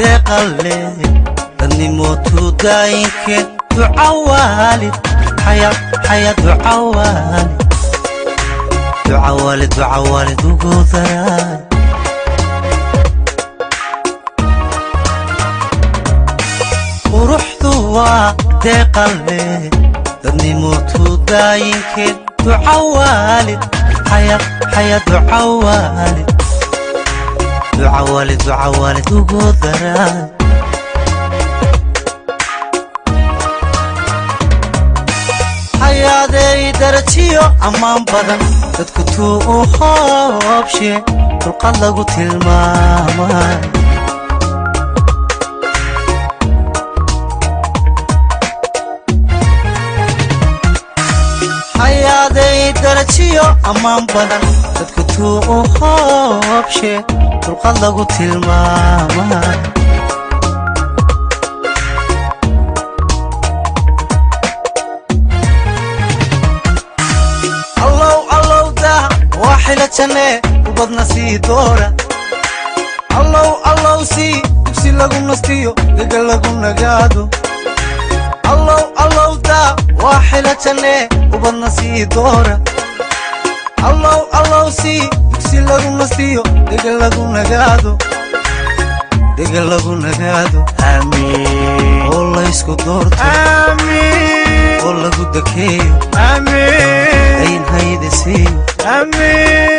deqalle dadni mootu daayinke duca waalid xaya duca waalid ugu daray quruxdu waa deqalle dadni mootu daayinke duca waalid xaya duca waalid ugu daray hayaaday darajiyo ammaan badan dadku tuu u hoobshe dulqad lagu tilmaamay hayaaday darajiyo ammaan badan dadku tuu u hoobshe dulqad lagu tilmaamay waxila jane ubadna sii doora allow sii dugsi lagu nastiyo dega lagu nagaado allow daa waxila jane ubadna sii doora allow sii dugsi lagu nastiyo dega lagu nagaado amiin oo la isku doorto amiin oo lagu dakeeyo amiin ayn haydisiiyo amiin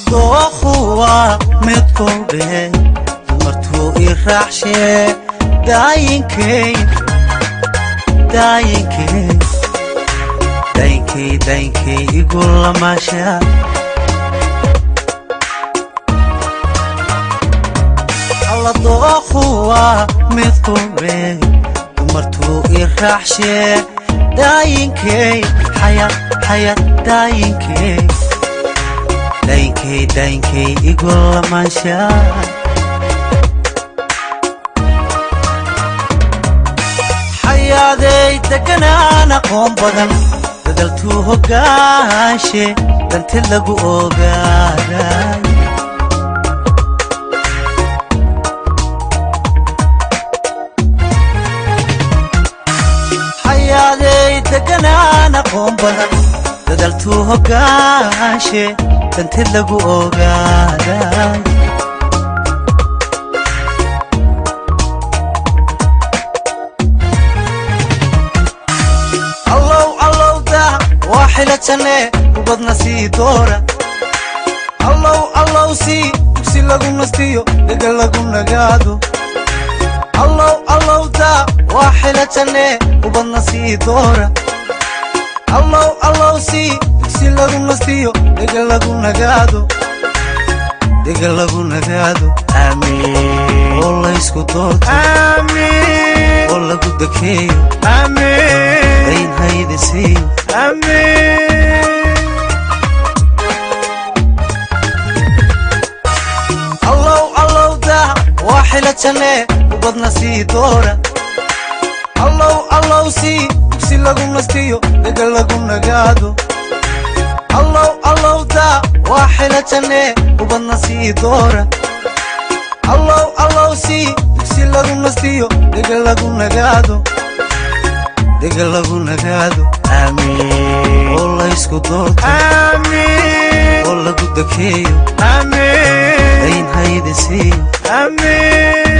dookhwa midkoobe dumartuu I raaxshee daayinkay igu lamaasha alla dookhwa midkoobe dumartuu I raaxshee daayinkay xaya daayinkay igu lamaasha hayaaday deganaan aqoon badan dadaltuu hogaanshe danti lagu ogaaday hayaaday deganaan aqoon badan dadaltuu hogaanshe danti lagu ogaaday allow daa waxila jane ubadna sii doora allow sii dugsi lagu nastiyo dega lagu nagaado allow daa waxila jane ubadna sii doora allow sii dugsi lagu nastiyo dega lagu nagaado amiin oo la isku doorto amiin oo lagu dakeeyo amiin ayn haydisiiyo amiin allow daa waxila jane ubadna sii doora allow sii dugsi lagu nastiyo dega lagu nagaado allow daa waxila jane ubadna sii doora allow sii dugsi lagu nastiyo dega lagu nagaado amiin oo la isku doorto amiin oo lagu dakeeyo amiin ayn haydisiiyo amiin